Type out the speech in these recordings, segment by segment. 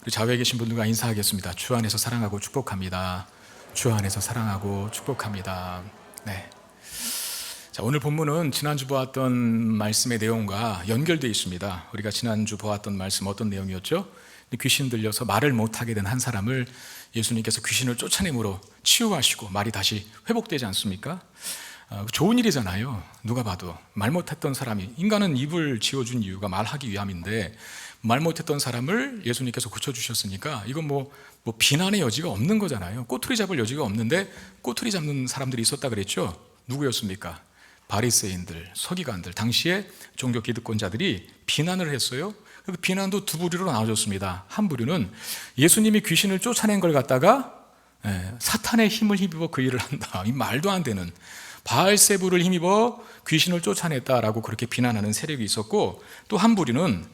우리 좌우에 계신 분들과 인사하겠습니다. 주 안에서 사랑하고 축복합니다. 주 안에서 사랑하고 축복합니다. 네. 자, 오늘 본문은 지난주 보았던 말씀의 내용과 연결되어 있습니다. 우리가 지난주 보았던 말씀 어떤 내용이었죠? 귀신 들려서 말을 못하게 된 한 사람을 예수님께서 귀신을 쫓아내므로 치유하시고 말이 다시 회복되지 않습니까? 좋은 일이잖아요. 누가 봐도 말 못했던 사람이, 인간은 입을 지어준 이유가 말하기 위함인데 말 못했던 사람을 예수님께서 고쳐주셨으니까 이건 뭐 비난의 여지가 없는 거잖아요. 꼬투리 잡을 여지가 없는데 꼬투리 잡는 사람들이 있었다 그랬죠. 누구였습니까? 바리새인들, 서기관들, 당시에 종교 기득권자들이 비난을 했어요. 그 비난도 두 부류로 나눠졌습니다. 한 부류는 예수님이 귀신을 쫓아낸 걸 갖다가 사탄의 힘을 힘입어 그 일을 한다, 이 말도 안 되는, 바알세부를 힘입어 귀신을 쫓아냈다라고 그렇게 비난하는 세력이 있었고, 또 한 부류는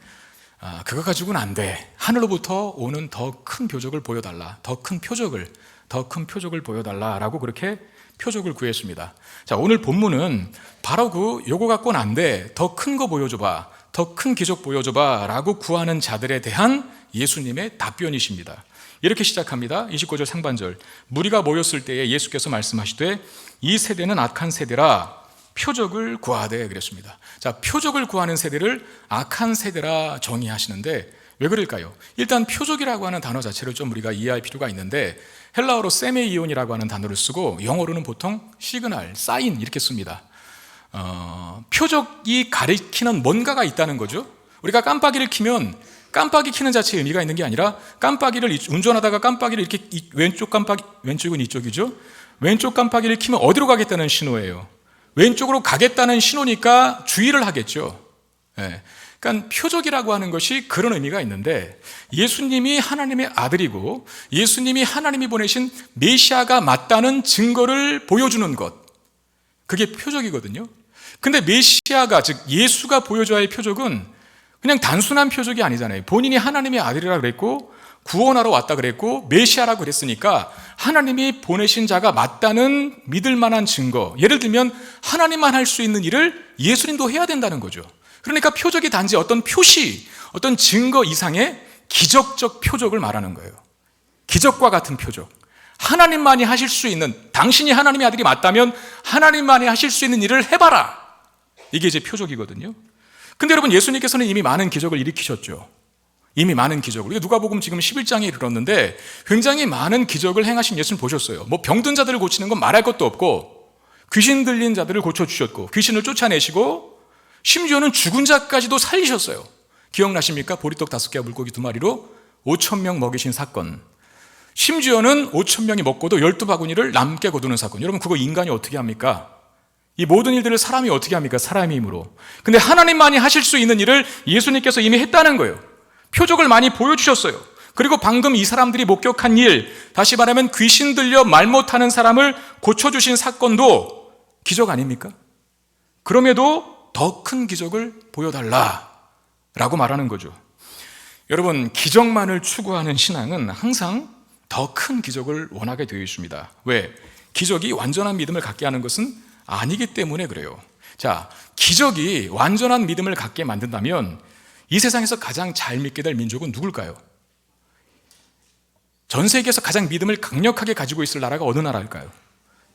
그거 가지고는 안 돼, 하늘로부터 오는 더 큰 표적을 보여달라, 더 큰 표적을 보여달라라고 그렇게 표적을 구했습니다. 자, 오늘 본문은 바로 요거 갖고는 안 돼, 더 큰 거 보여줘봐, 더 큰 기적 보여줘봐 라고 구하는 자들에 대한 예수님의 답변이십니다. 이렇게 시작합니다. 29절 상반절, 무리가 모였을 때에 예수께서 말씀하시되 이 세대는 악한 세대라 표적을 구하되 그랬습니다. 자, 표적을 구하는 세대를 악한 세대라 정의하시는데 왜 그럴까요? 일단 표적이라고 하는 단어 자체를 좀 우리가 이해할 필요가 있는데, 헬라어로 세메이온이라고 하는 단어를 쓰고 영어로는 보통 시그널, 사인 이렇게 씁니다. 표적이 가리키는 뭔가가 있다는 거죠. 우리가 깜빡이를 켜면 깜빡이 켜는 자체에 의미가 있는 게 아니라, 깜빡이를 운전하다가 깜빡이를 이렇게 왼쪽 깜빡이, 왼쪽은 이쪽이죠. 왼쪽 깜빡이를 켜면 어디로 가겠다는 신호예요. 왼쪽으로 가겠다는 신호니까 주의를 하겠죠. 그러니까 표적이라고 하는 것이 그런 의미가 있는데, 예수님이 하나님의 아들이고 예수님이 하나님이 보내신 메시아가 맞다는 증거를 보여주는 것, 그게 표적이거든요. 근데 메시아가, 즉 예수가 보여줘야 할 표적은 그냥 단순한 표적이 아니잖아요. 본인이 하나님의 아들이라 그랬고 구원하러 왔다 그랬고 메시아라고 그랬으니까 하나님이 보내신 자가 맞다는 믿을 만한 증거, 예를 들면 하나님만 할 수 있는 일을 예수님도 해야 된다는 거죠. 그러니까 표적이 단지 어떤 표시, 어떤 증거 이상의 기적적 표적을 말하는 거예요. 기적과 같은 표적, 하나님만이 하실 수 있는, 당신이 하나님의 아들이 맞다면 하나님만이 하실 수 있는 일을 해봐라, 이게 이제 표적이거든요. 근데 여러분, 예수님께서는 이미 많은 기적을 일으키셨죠. 이미 많은 기적을, 누가복음 지금 11장에 이르렀는데 굉장히 많은 기적을 행하신 예수님 보셨어요. 병든 자들을 고치는 건 말할 것도 없고, 귀신 들린 자들을 고쳐주셨고, 귀신을 쫓아내시고, 심지어는 죽은 자까지도 살리셨어요. 기억나십니까? 보리떡 5개와 물고기 2마리로 5,000명 먹이신 사건, 심지어는 5,000명이 먹고도 12바구니를 남게 거두는 사건. 여러분, 그거 인간이 어떻게 합니까? 이 모든 일들을 사람이 어떻게 합니까? 사람의 힘으로. 근데 하나님만이 하실 수 있는 일을 예수님께서 이미 했다는 거예요. 표적을 많이 보여주셨어요. 그리고 방금 이 사람들이 목격한 일, 다시 말하면 귀신 들려 말 못하는 사람을 고쳐주신 사건도 기적 아닙니까? 그럼에도 더 큰 기적을 보여달라라고 말하는 거죠. 여러분, 기적만을 추구하는 신앙은 항상 더 큰 기적을 원하게 되어 있습니다. 왜? 기적이 완전한 믿음을 갖게 하는 것은 아니기 때문에 그래요. 자, 기적이 완전한 믿음을 갖게 만든다면 이 세상에서 가장 잘 믿게 될 민족은 누굴까요? 전 세계에서 가장 믿음을 강력하게 가지고 있을 나라가 어느 나라일까요?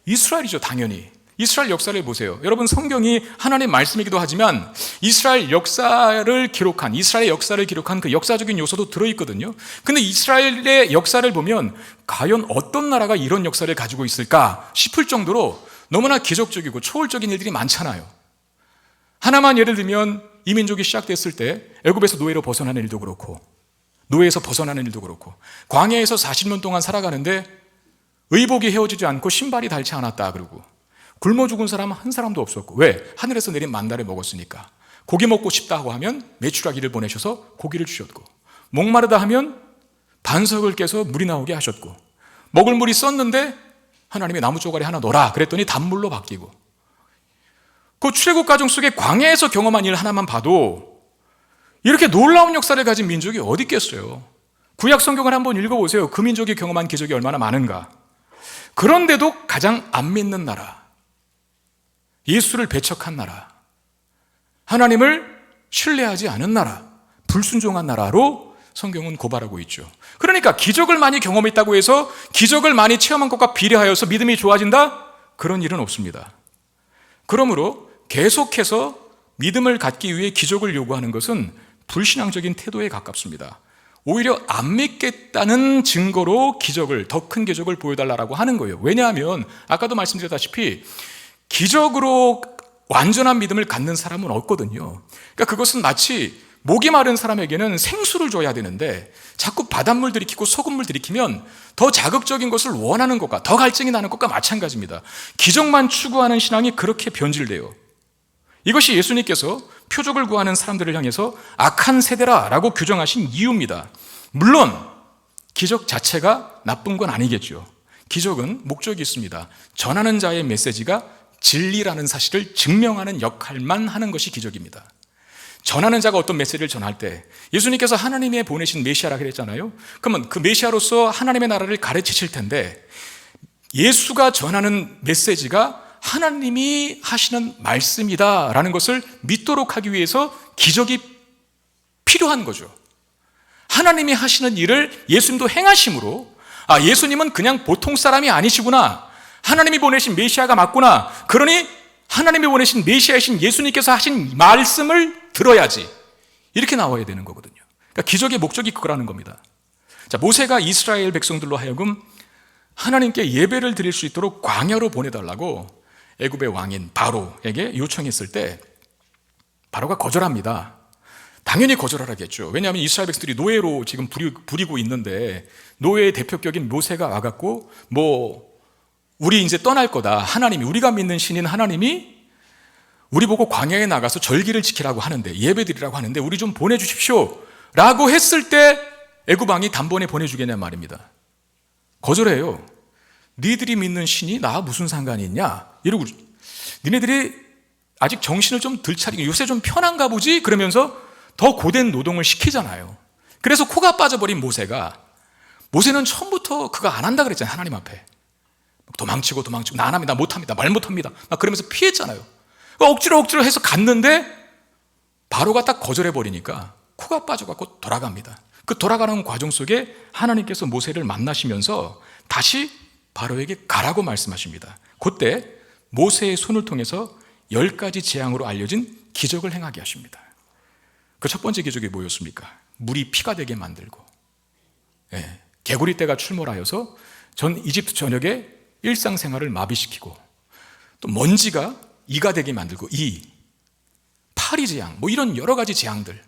이스라엘이죠, 당연히. 이스라엘 역사를 보세요. 여러분, 성경이 하나님의 말씀이기도 하지만 이스라엘의 역사를 기록한 그 역사적인 요소도 들어있거든요. 근데 이스라엘의 역사를 보면 과연 어떤 나라가 이런 역사를 가지고 있을까 싶을 정도로 너무나 기적적이고 초월적인 일들이 많잖아요. 하나만 예를 들면, 이 민족이 시작됐을 때 애굽에서 노예로 벗어나는 일도 그렇고, 노예에서 벗어나는 일도 그렇고, 광야에서 40년 동안 살아가는데 의복이 헤어지지 않고 신발이 닳지 않았다 그러고, 굶어 죽은 사람 한 사람도 없었고. 왜? 하늘에서 내린 만나를 먹었으니까. 고기 먹고 싶다고 하면 메추라기를 보내셔서 고기를 주셨고, 목마르다 하면 반석을 깨서 물이 나오게 하셨고, 먹을 물이 썼는데 하나님의 나무 쪼가리 하나 넣어라 그랬더니 단물로 바뀌고, 그 출애굽 과정 속에 광야에서 경험한 일 하나만 봐도 이렇게 놀라운 역사를 가진 민족이 어디 있겠어요? 구약 성경을 한번 읽어보세요. 그 민족이 경험한 기적이 얼마나 많은가. 그런데도 가장 안 믿는 나라, 예수를 배척한 나라, 하나님을 신뢰하지 않은 나라, 불순종한 나라로 성경은 고발하고 있죠. 그러니까 기적을 많이 경험했다고 해서 기적을 많이 체험한 것과 비례하여서 믿음이 좋아진다? 그런 일은 없습니다. 그러므로 계속해서 믿음을 갖기 위해 기적을 요구하는 것은 불신앙적인 태도에 가깝습니다. 오히려 안 믿겠다는 증거로 기적을, 더 큰 기적을 보여달라고 하는 거예요. 왜냐하면 아까도 말씀드렸다시피 기적으로 완전한 믿음을 갖는 사람은 없거든요. 그러니까 그것은 마치 목이 마른 사람에게는 생수를 줘야 되는데 자꾸 바닷물 들이키고 소금물 들이키면 더 자극적인 것을 원하는 것과 더 갈증이 나는 것과 마찬가지입니다. 기적만 추구하는 신앙이 그렇게 변질돼요. 이것이 예수님께서 표적을 구하는 사람들을 향해서 악한 세대라라고 규정하신 이유입니다. 물론 기적 자체가 나쁜 건 아니겠죠. 기적은 목적이 있습니다. 전하는 자의 메시지가 진리라는 사실을 증명하는 역할만 하는 것이 기적입니다. 전하는 자가 어떤 메시지를 전할 때 예수님께서 하나님의 보내신 메시아라고 그랬잖아요. 그러면 그 메시아로서 하나님의 나라를 가르치실 텐데 예수가 전하는 메시지가 하나님이 하시는 말씀이다라는 것을 믿도록 하기 위해서 기적이 필요한 거죠. 하나님이 하시는 일을 예수님도 행하심으로 예수님은 그냥 보통 사람이 아니시구나, 하나님이 보내신 메시아가 맞구나, 그러니 하나님이 보내신 메시아이신 예수님께서 하신 말씀을 들어야지, 이렇게 나와야 되는 거거든요. 그러니까 기적의 목적이 그거라는 겁니다. 자, 모세가 이스라엘 백성들로 하여금 하나님께 예배를 드릴 수 있도록 광야로 보내달라고 애굽의 왕인 바로에게 요청했을 때 바로가 거절합니다. 당연히 거절하라겠죠. 왜냐하면 이스라엘 백성들이 노예로 지금 부리고 있는데 노예의 대표격인 모세가 와갖고 우리 이제 떠날 거다, 하나님이, 우리가 믿는 신인 하나님이 우리 보고 광야에 나가서 절기를 지키라고 하는데, 예배드리라고 하는데 우리 좀 보내주십시오 라고 했을 때 애굽 왕이 단번에 보내주겠냐 말입니다. 거절해요. 니들이 믿는 신이 나와 무슨 상관이 있냐 이러고, 니네들이 아직 정신을 좀 덜 차리고 요새 좀 편한가 보지 그러면서 더 고된 노동을 시키잖아요. 그래서 코가 빠져버린 모세는 처음부터 그거 안 한다 그랬잖아요. 하나님 앞에 도망치고 나 안 합니다, 못합니다, 말 못합니다 막 그러면서 피했잖아요. 억지로 해서 갔는데 바로가 딱 거절해버리니까 코가 빠져갖고 돌아갑니다. 그 돌아가는 과정 속에 하나님께서 모세를 만나시면서 다시 바로에게 가라고 말씀하십니다. 그때 모세의 손을 통해서 10가지 재앙으로 알려진 기적을 행하게 하십니다. 그 첫 번째 기적이 뭐였습니까? 물이 피가 되게 만들고, 개구리 떼가 출몰하여서 전 이집트 전역에 일상생활을 마비시키고, 또 먼지가 이가 되게 만들고, 파리 재앙, 이런 여러 가지 재앙들,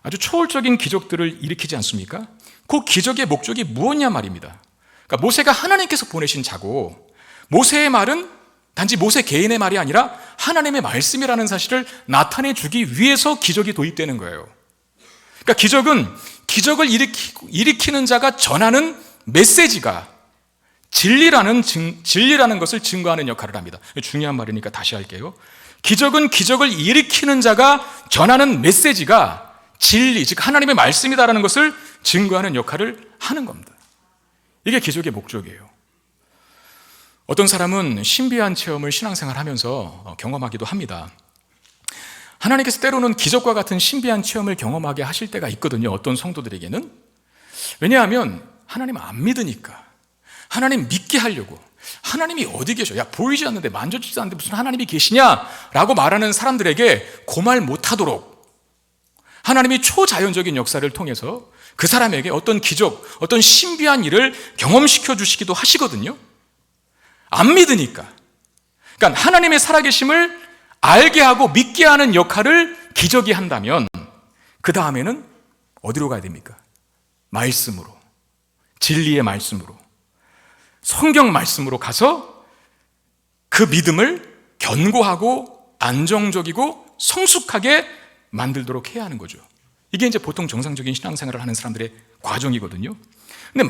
아주 초월적인 기적들을 일으키지 않습니까? 그 기적의 목적이 무엇이냐 말입니다. 그러니까 모세가 하나님께서 보내신 자고, 모세의 말은 단지 모세 개인의 말이 아니라 하나님의 말씀이라는 사실을 나타내 주기 위해서 기적이 도입되는 거예요. 그러니까 기적은 기적을 일으키는 자가 전하는 메시지가 진리라는 것을 증거하는 역할을 합니다. 중요한 말이니까 다시 할게요. 기적은 기적을 일으키는 자가 전하는 메시지가 진리, 즉 하나님의 말씀이다라는 것을 증거하는 역할을 하는 겁니다. 이게 기적의 목적이에요. 어떤 사람은 신비한 체험을 신앙생활 하면서 경험하기도 합니다. 하나님께서 때로는 기적과 같은 신비한 체험을 경험하게 하실 때가 있거든요. 어떤 성도들에게는. 왜냐하면 하나님 안 믿으니까, 하나님 믿게 하려고, 하나님이 어디 계셔? 보이지 않는데, 만져지지 않는데 무슨 하나님이 계시냐라고 말하는 사람들에게 그 말 못하도록 하나님이 초자연적인 역사를 통해서 그 사람에게 어떤 기적, 어떤 신비한 일을 경험시켜 주시기도 하시거든요. 안 믿으니까. 그러니까 하나님의 살아계심을 알게 하고 믿게 하는 역할을 기적이 한다면 그 다음에는 어디로 가야 됩니까? 말씀으로, 진리의 말씀으로, 성경 말씀으로 가서 그 믿음을 견고하고 안정적이고 성숙하게 만들도록 해야 하는 거죠. 이게 이제 보통 정상적인 신앙생활을 하는 사람들의 과정이거든요. 근데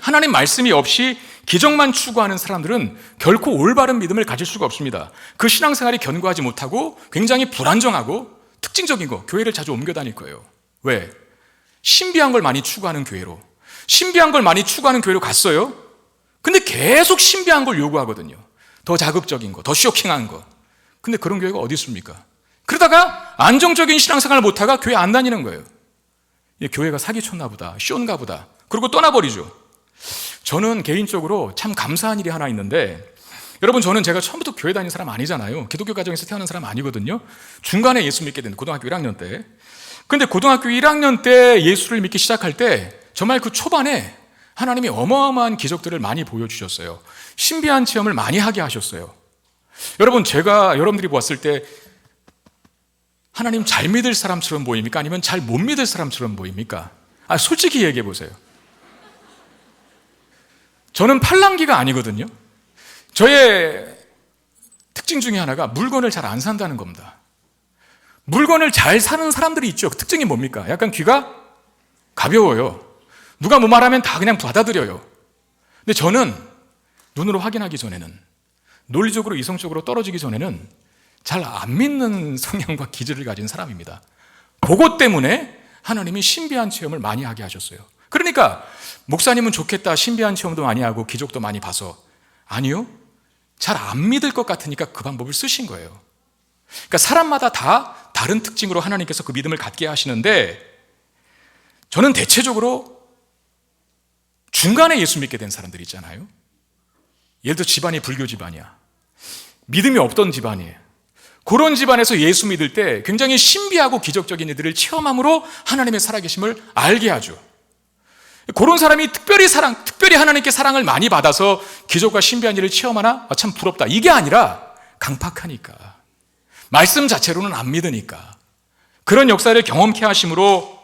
하나님 말씀이 없이 기적만 추구하는 사람들은 결코 올바른 믿음을 가질 수가 없습니다. 그 신앙생활이 견고하지 못하고 굉장히 불안정하고, 특징적인 거, 교회를 자주 옮겨 다닐 거예요. 왜? 신비한 걸 많이 추구하는 교회로 갔어요. 근데 계속 신비한 걸 요구하거든요. 더 자극적인 거, 더 쇼킹한 거. 근데 그런 교회가 어디 있습니까? 그러다가 안정적인 신앙생활을 못하가 교회 안 다니는 거예요. 교회가 사기쳤나 보다, 쇼인가 보다, 그리고 떠나버리죠. 저는 개인적으로 참 감사한 일이 하나 있는데, 여러분, 저는 제가 처음부터 교회 다니는 사람 아니잖아요. 기독교 가정에서 태어난 사람 아니거든요. 중간에 예수 믿게 된 고등학교 1학년 때. 근데 고등학교 1학년 때 예수를 믿기 시작할 때 정말 그 초반에 하나님이 어마어마한 기적들을 많이 보여주셨어요. 신비한 체험을 많이 하게 하셨어요. 여러분, 제가 여러분들이 보았을 때 하나님 잘 믿을 사람처럼 보입니까? 아니면 잘 못 믿을 사람처럼 보입니까? 솔직히 얘기해 보세요. 저는 팔랑귀가 아니거든요. 저의 특징 중에 하나가 물건을 잘 안 산다는 겁니다. 물건을 잘 사는 사람들이 있죠. 그 특징이 뭡니까? 약간 귀가 가벼워요. 누가 뭐 말하면 다 그냥 받아들여요. 근데 저는 눈으로 확인하기 전에는, 논리적으로 이성적으로 떨어지기 전에는 잘 안 믿는 성향과 기질을 가진 사람입니다. 그것 때문에 하나님이 신비한 체험을 많이 하게 하셨어요. 그러니까 목사님은 좋겠다, 신비한 체험도 많이 하고 기적도 많이 봐서. 아니요, 잘 안 믿을 것 같으니까 그 방법을 쓰신 거예요. 그러니까 사람마다 다 다른 특징으로 하나님께서 그 믿음을 갖게 하시는데, 저는 대체적으로 중간에 예수 믿게 된 사람들 있잖아요. 예를 들어 집안이 불교 집안이야, 믿음이 없던 집안이에요. 그런 집안에서 예수 믿을 때 굉장히 신비하고 기적적인 일들을 체험함으로 하나님의 살아계심을 알게 하죠. 그런 사람이 특별히 하나님께 사랑을 많이 받아서 기적과 신비한 일을 체험하나? 참 부럽다. 이게 아니라 강팍하니까, 말씀 자체로는 안 믿으니까, 그런 역사를 경험케 하심으로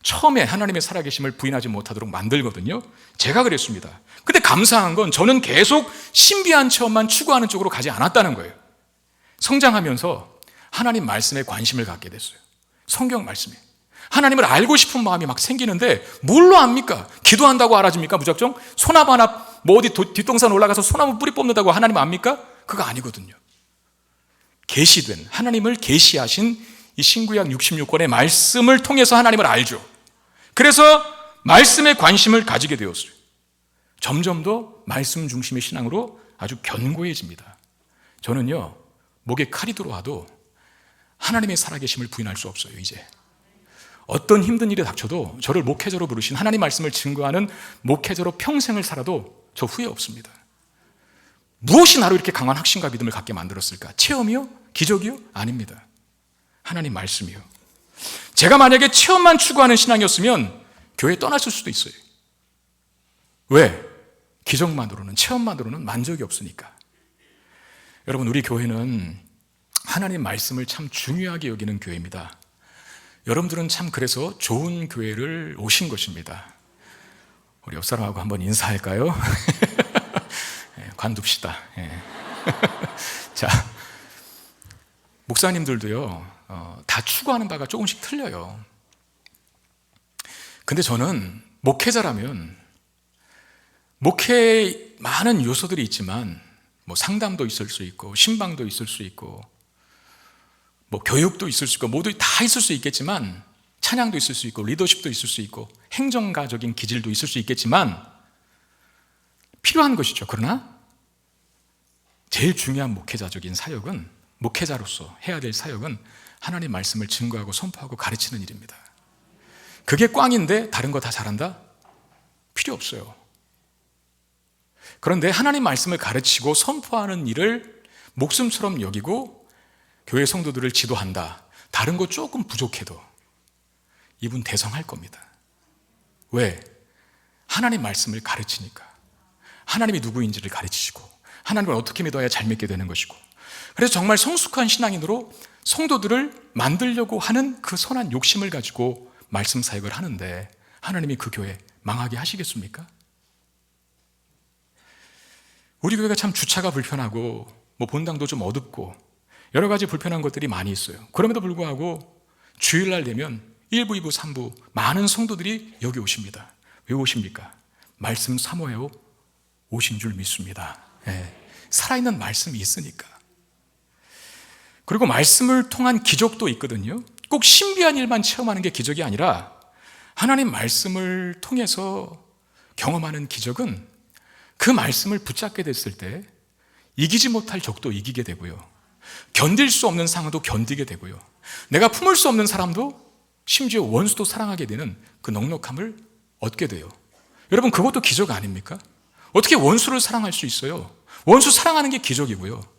처음에 하나님의 살아계심을 부인하지 못하도록 만들거든요. 제가 그랬습니다. 근데 감사한 건 저는 계속 신비한 체험만 추구하는 쪽으로 가지 않았다는 거예요. 성장하면서 하나님 말씀에 관심을 갖게 됐어요. 성경 말씀에 하나님을 알고 싶은 마음이 막 생기는데, 뭘로 압니까? 기도한다고 알아집니까? 무작정? 소나무 하나 뭐 어디 뒷동산 올라가서 소나무 뿌리 뽑는다고 하나님 압니까? 그거 아니거든요. 계시된, 하나님을 계시하신 이 신구약 66권의 말씀을 통해서 하나님을 알죠. 그래서 말씀에 관심을 가지게 되었어요. 점점 더 말씀 중심의 신앙으로 아주 견고해집니다. 저는요, 목에 칼이 들어와도 하나님의 살아계심을 부인할 수 없어요. 이제 어떤 힘든 일이 닥쳐도 저를 목회자로 부르신 하나님 말씀을 증거하는 목회자로 평생을 살아도 저 후회 없습니다. 무엇이 나로 이렇게 강한 확신과 믿음을 갖게 만들었을까? 체험이요? 기적이요? 아닙니다. 하나님 말씀이요. 제가 만약에 체험만 추구하는 신앙이었으면 교회 떠났을 수도 있어요. 왜? 기적만으로는, 체험만으로는 만족이 없으니까. 여러분, 우리 교회는 하나님 말씀을 참 중요하게 여기는 교회입니다. 여러분들은 참 그래서 좋은 교회를 오신 것입니다. 우리 옆 사람하고 한번 인사할까요? 관둡시다. 자, 목사님들도요, 다 추구하는 바가 조금씩 틀려요. 근데 저는 목회자라면, 목회에 많은 요소들이 있지만, 뭐 상담도 있을 수 있고, 신방도 있을 수 있고, 뭐 교육도 있을 수 있고, 모두 다 있을 수 있겠지만, 찬양도 있을 수 있고, 리더십도 있을 수 있고, 행정가적인 기질도 있을 수 있겠지만, 필요한 것이죠. 그러나 제일 중요한 목회자적인 사역은, 목회자로서 해야 될 사역은 하나님 말씀을 증거하고 선포하고 가르치는 일입니다. 그게 꽝인데 다른 거 다 잘한다? 필요 없어요. 그런데 하나님 말씀을 가르치고 선포하는 일을 목숨처럼 여기고 교회 성도들을 지도한다. 다른 거 조금 부족해도 이분 대성할 겁니다. 왜? 하나님 말씀을 가르치니까. 하나님이 누구인지를 가르치시고, 하나님을 어떻게 믿어야 잘 믿게 되는 것이고, 그래서 정말 성숙한 신앙인으로 성도들을 만들려고 하는 그 선한 욕심을 가지고 말씀 사역을 하는데, 하나님이 그 교회 망하게 하시겠습니까? 우리 교회가 참 주차가 불편하고, 뭐 본당도 좀 어둡고, 여러 가지 불편한 것들이 많이 있어요. 그럼에도 불구하고 주일날 되면 1부, 2부, 3부 많은 성도들이 여기 오십니다. 왜 오십니까? 말씀 사모해요 오신 줄 믿습니다. 살아있는 말씀이 있으니까. 그리고 말씀을 통한 기적도 있거든요. 꼭 신비한 일만 체험하는 게 기적이 아니라, 하나님 말씀을 통해서 경험하는 기적은 그 말씀을 붙잡게 됐을 때 이기지 못할 적도 이기게 되고요, 견딜 수 없는 상황도 견디게 되고요, 내가 품을 수 없는 사람도 심지어 원수도 사랑하게 되는 그 넉넉함을 얻게 돼요. 여러분, 그것도 기적 아닙니까? 어떻게 원수를 사랑할 수 있어요? 원수 사랑하는 게 기적이고요.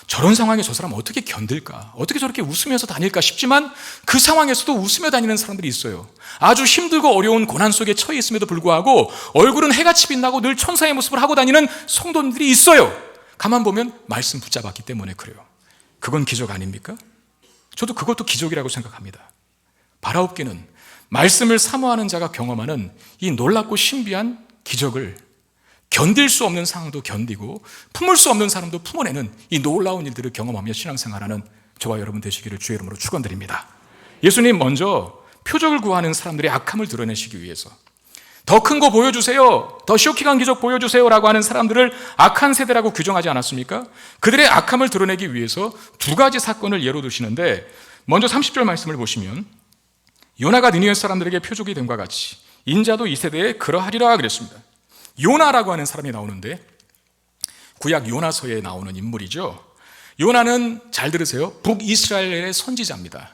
저런 상황에 저 사람 어떻게 견딜까? 어떻게 저렇게 웃으면서 다닐까 싶지만 그 상황에서도 웃으며 다니는 사람들이 있어요. 아주 힘들고 어려운 고난 속에 처해 있음에도 불구하고 얼굴은 해같이 빛나고 늘 천사의 모습을 하고 다니는 성도님들이 있어요. 가만 보면 말씀 붙잡았기 때문에 그래요. 그건 기적 아닙니까? 저도 그것도 기적이라고 생각합니다. 바라옵기는 말씀을 사모하는 자가 경험하는 이 놀랍고 신비한 기적을 견딜 수 없는 상황도 견디고 품을 수 없는 사람도 품어내는 이 놀라운 일들을 경험하며 신앙생활하는 저와 여러분 되시기를 주의 이름으로 축원드립니다. 예수님 먼저 표적을 구하는 사람들의 악함을 드러내시기 위해서 더 큰 거 보여주세요, 더 쇼킹한 기적 보여주세요 라고 하는 사람들을 악한 세대라고 규정하지 않았습니까? 그들의 악함을 드러내기 위해서 두 가지 사건을 예로 드시는데, 먼저 30절 말씀을 보시면 요나가 니느웨 사람들에게 표적이 됨과 같이 인자도 이 세대에 그러하리라 그랬습니다. 요나라고 하는 사람이 나오는데 구약 요나서에 나오는 인물이죠. 요나는, 잘 들으세요, 북이스라엘의 선지자입니다.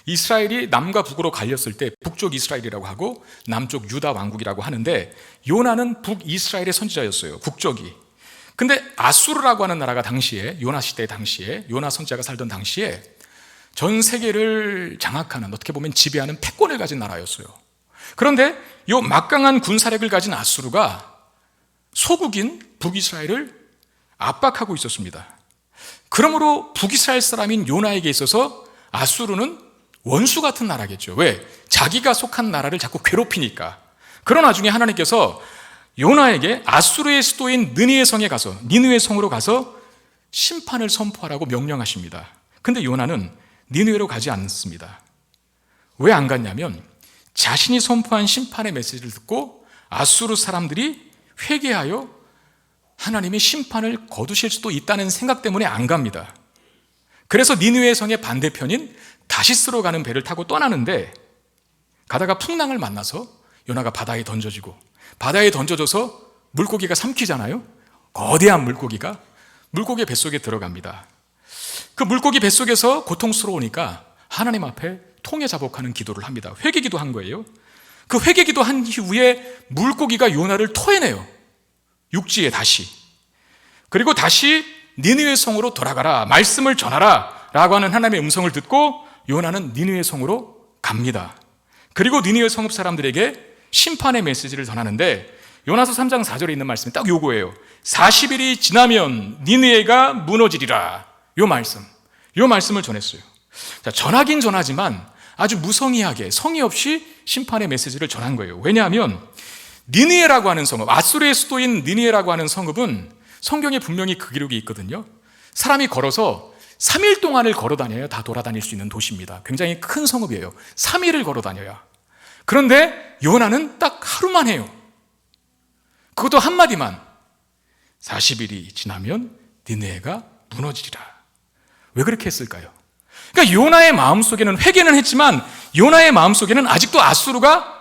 이스라엘이 남과 북으로 갈렸을 때 북쪽 이스라엘이라고 하고 남쪽 유다 왕국이라고 하는데, 요나는 북이스라엘의 선지자였어요, 국적이. 근데 아수르라고 하는 나라가 당시에, 요나 시대 당시에, 요나 선지자가 살던 당시에 전 세계를 장악하는, 어떻게 보면 지배하는 패권을 가진 나라였어요. 그런데 이 막강한 군사력을 가진 아수르가 소국인 북이스라엘을 압박하고 있었습니다. 그러므로 북이스라엘 사람인 요나에게 있어서 아수르는 원수 같은 나라겠죠. 왜? 자기가 속한 나라를 자꾸 괴롭히니까. 그런 와중에 하나님께서 요나에게 아수르의 수도인 느니웨 성에 가서, 니느웨 성으로 가서 심판을 선포하라고 명령하십니다. 근데 요나는 니느웨로 가지 않습니다. 왜 안 갔냐면 자신이 선포한 심판의 메시지를 듣고 아수르 사람들이 회개하여 하나님의 심판을 거두실 수도 있다는 생각 때문에 안 갑니다. 그래서 니느웨 성의 반대편인 다시스로 가는 배를 타고 떠나는데, 가다가 풍랑을 만나서 요나가 바다에 던져지고, 바다에 던져져서 물고기가 삼키잖아요. 거대한 물고기가 물고기 뱃속에 들어갑니다. 그 물고기 뱃속에서 고통스러우니까 하나님 앞에 통회자복하는 기도를 합니다. 회개기도 한 거예요. 그 회개기도 한 이후에 물고기가 요나를 토해내요, 육지에 다시. 그리고 다시 니느웨 성으로 돌아가라, 말씀을 전하라 라고 하는 하나님의 음성을 듣고 요나는 니느웨 성으로 갑니다. 그리고 니느웨 성읍 사람들에게 심판의 메시지를 전하는데, 요나서 3장 4절에 있는 말씀이 딱 요거예요. 40일이 지나면 니느웨가 무너지리라. 요 말씀을 전했어요. 자, 전하긴 전하지만 아주 무성의하게, 성의 없이 심판의 메시지를 전한 거예요. 왜냐하면 니느웨라고 하는 성읍, 아수르의 수도인 니느웨라고 하는 성읍은 성경에 분명히 그 기록이 있거든요. 사람이 걸어서 3일 동안을 걸어 다녀야 다 돌아다닐 수 있는 도시입니다. 굉장히 큰 성읍이에요. 3일을 걸어 다녀야. 그런데 요나는 딱 하루만 해요. 그것도 한마디만. 40일이 지나면 니느웨가 무너지리라. 왜 그렇게 했을까요? 그러니까 요나의 마음속에는 회개는 했지만 요나의 마음속에는 아직도 아수르가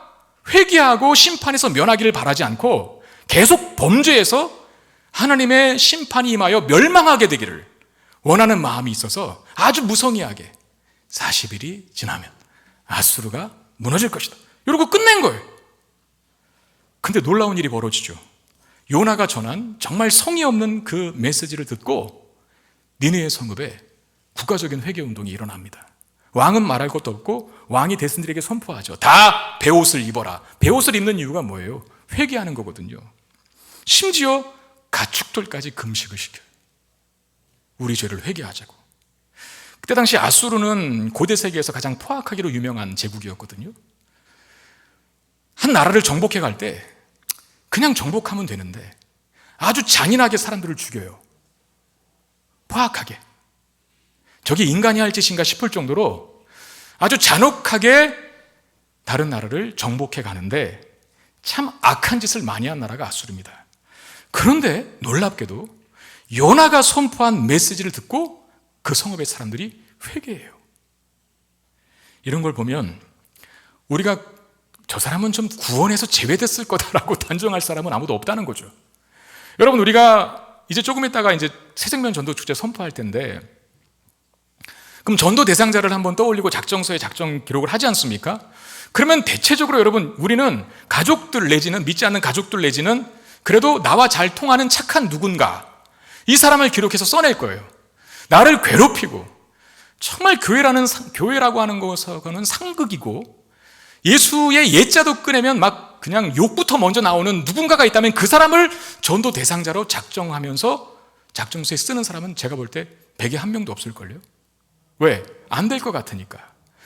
회개하고 심판에서 면하기를 바라지 않고 계속 범죄해서 하나님의 심판이 임하여 멸망하게 되기를 원하는 마음이 있어서 아주 무성의하게 40일이 지나면 아수르가 무너질 것이다, 이러고 끝낸 거예요. 근데 놀라운 일이 벌어지죠. 요나가 전한 정말 성의 없는 그 메시지를 듣고 니느웨 성읍에 국가적인 회개운동이 일어납니다. 왕은 말할 것도 없고 왕이 대신들에게 선포하죠. 다 베옷을 입어라. 베옷을 입는 이유가 뭐예요? 회개하는 거거든요. 심지어 가축들까지 금식을 시켜요. 우리 죄를 회개하자고. 그때 당시 아수르는 고대 세계에서 가장 포악하기로 유명한 제국이었거든요. 한 나라를 정복해 갈 때 그냥 정복하면 되는데 아주 잔인하게 사람들을 죽여요. 포악하게. 저게 인간이 할 짓인가 싶을 정도로 아주 잔혹하게 다른 나라를 정복해 가는데 참 악한 짓을 많이 한 나라가 아수르입니다. 그런데 놀랍게도 요나가 선포한 메시지를 듣고 그 성읍의 사람들이 회개해요. 이런 걸 보면 우리가 저 사람은 좀 구원에서 제외됐을 거다라고 단정할 사람은 아무도 없다는 거죠. 여러분, 우리가 이제 조금 있다가 이제 새생명 전도 축제 선포할 텐데 그럼 전도 대상자를 한번 떠올리고 작정서에 작정 기록을 하지 않습니까? 그러면 대체적으로 여러분, 우리는 가족들 내지는 믿지 않는 가족들 내지는 그래도 나와 잘 통하는 착한 누군가, 이 사람을 기록해서 써낼 거예요. 나를 괴롭히고, 정말 교회라고 하는 것은 상극이고, 예수의 예자도 꺼내면 막 그냥 욕부터 먼저 나오는 누군가가 있다면 그 사람을 전도 대상자로 작정하면서 작정서에 쓰는 사람은 제가 볼 때 100에 1명도 없을걸요. 왜? 안 될 것 같으니까.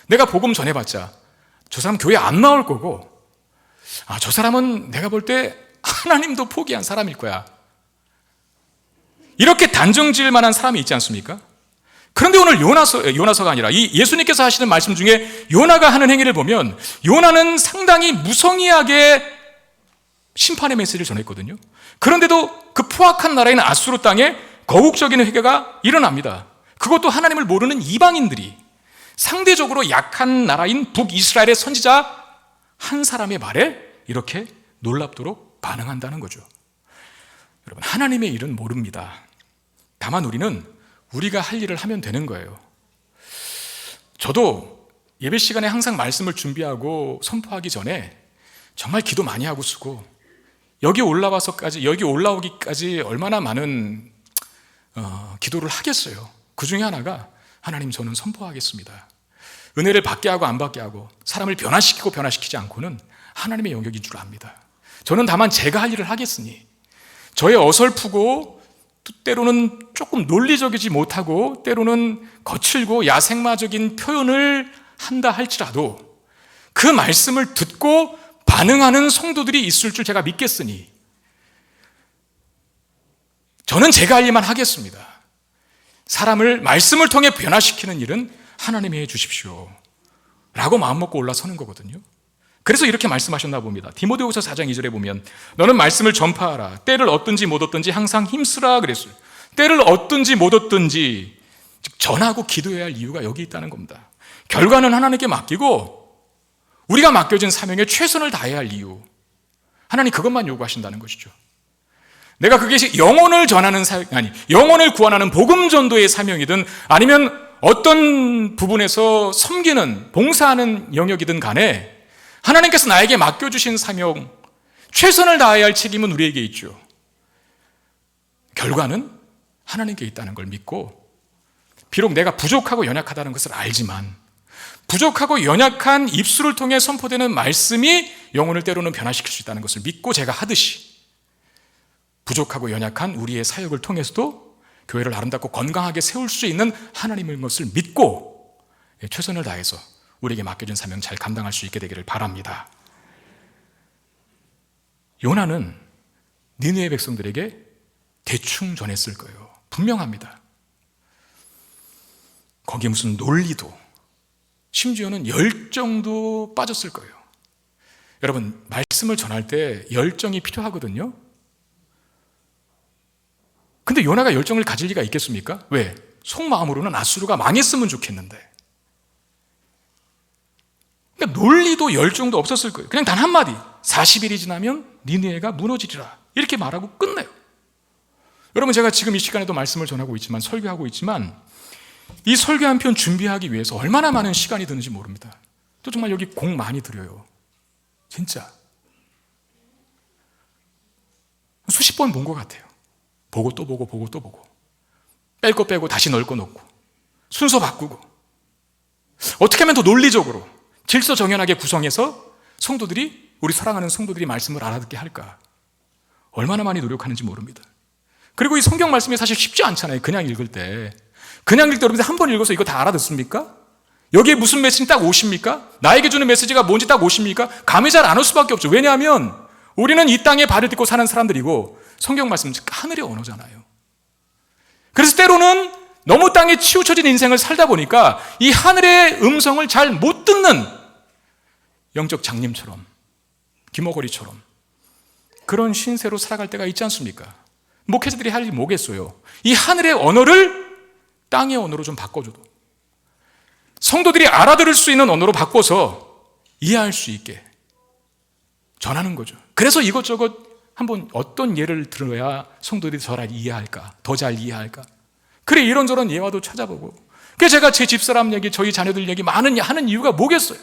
내가 복음 전해봤자 저 사람 교회 안 나올 거고, 저 사람은 내가 볼 때 하나님도 포기한 사람일 거야, 이렇게 단정 지을 만한 사람이 있지 않습니까? 그런데 오늘 요나서가 아니라 이 예수님께서 하시는 말씀 중에 요나가 하는 행위를 보면 요나는 상당히 무성의하게 심판의 메시지를 전했거든요. 그런데도 그 포악한 나라인 아수르 땅에 거국적인 회개가 일어납니다. 그것도 하나님을 모르는 이방인들이 상대적으로 약한 나라인 북이스라엘의 선지자 한 사람의 말에 이렇게 놀랍도록 반응한다는 거죠. 여러분, 하나님의 일은 모릅니다. 다만 우리는 우리가 할 일을 하면 되는 거예요. 저도 예배 시간에 항상 말씀을 준비하고 선포하기 전에 정말 기도 많이 하고 쓰고, 여기 올라오기까지 얼마나 많은 기도를 하겠어요. 그 중에 하나가, 하나님, 저는 선포하겠습니다. 은혜를 받게 하고 안 받게 하고 사람을 변화시키고 변화시키지 않고는 하나님의 영역인 줄 압니다. 저는 다만 제가 할 일을 하겠으니 저의 어설프고 때로는 조금 논리적이지 못하고 때로는 거칠고 야생마적인 표현을 한다 할지라도 그 말씀을 듣고 반응하는 성도들이 있을 줄 제가 믿겠으니 저는 제가 할 일만 하겠습니다. 사람을 말씀을 통해 변화시키는 일은 하나님이 해 주십시오 라고 마음먹고 올라서는 거거든요. 그래서 이렇게 말씀하셨나 봅니다. 디모데후서 4장 2절에 보면 너는 말씀을 전파하라. 때를 얻든지 못 얻든지 항상 힘쓰라 그랬어요. 때를 얻든지 못 얻든지 즉 전하고 기도해야 할 이유가 여기 있다는 겁니다. 결과는 하나님께 맡기고 우리가 맡겨진 사명에 최선을 다해야 할 이유, 하나님 그것만 요구하신다는 것이죠. 내가 그게 영혼을 전하는 영혼을 구원하는 복음 전도의 사명이든 아니면 어떤 부분에서 섬기는 봉사하는 영역이든 간에 하나님께서 나에게 맡겨주신 사명, 최선을 다해야 할 책임은 우리에게 있죠. 결과는 하나님께 있다는 걸 믿고, 비록 내가 부족하고 연약하다는 것을 알지만 부족하고 연약한 입술을 통해 선포되는 말씀이 영혼을 때로는 변화시킬 수 있다는 것을 믿고 제가 하듯이 부족하고 연약한 우리의 사역을 통해서도 교회를 아름답고 건강하게 세울 수 있는 하나님의 것을 믿고 최선을 다해서 우리에게 맡겨진 사명 잘 감당할 수 있게 되기를 바랍니다. 요나는 니느웨 백성들에게 대충 전했을 거예요. 분명합니다. 거기에 무슨 논리도 심지어는 열정도 빠졌을 거예요. 여러분, 말씀을 전할 때 열정이 필요하거든요. 근데 요나가 열정을 가질 리가 있겠습니까? 왜? 속마음으로는 아수르가 망했으면 좋겠는데. 그러니까 논리도 열정도 없었을 거예요. 그냥 단 한마디, 40일이 지나면 니느웨가 무너지리라 이렇게 말하고 끝내요. 여러분, 제가 지금 이 시간에도 말씀을 전하고 있지만, 설교하고 있지만 이 설교 한 편 준비하기 위해서 얼마나 많은 시간이 드는지 모릅니다. 또 정말 여기 공 많이 들여요. 진짜 수십 번 본 것 같아요. 보고 또 보고 보고 또 보고, 뺄 거 빼고 다시 넣을 거 넣고 순서 바꾸고, 어떻게 하면 더 논리적으로 질서 정연하게 구성해서 성도들이, 우리 사랑하는 성도들이 말씀을 알아듣게 할까, 얼마나 많이 노력하는지 모릅니다. 그리고 이 성경 말씀이 사실 쉽지 않잖아요. 그냥 읽을 때 여러분들 한 번 읽어서 이거 다 알아듣습니까? 여기에 무슨 메시지 딱 오십니까? 나에게 주는 메시지가 뭔지 딱 오십니까? 감이 잘 안 올 수밖에 없죠. 왜냐하면 우리는 이 땅에 발을 딛고 사는 사람들이고 성경 말씀은 하늘의 언어잖아요. 그래서 때로는 너무 땅에 치우쳐진 인생을 살다 보니까 이 하늘의 음성을 잘 못 듣는 영적 장님처럼, 김어거리처럼 그런 신세로 살아갈 때가 있지 않습니까? 목회자들이 할 일이 뭐겠어요? 이 하늘의 언어를 땅의 언어로 좀 바꿔줘도, 성도들이 알아들을 수 있는 언어로 바꿔서 이해할 수 있게 전하는 거죠. 그래서 이것저것 한번 어떤 예를 들어야 성도들이 더 잘 이해할까, 그래 이런저런 예화도 찾아보고, 그래서 제가 제 집사람 얘기, 저희 자녀들 얘기 많은 하는 이유가 뭐겠어요?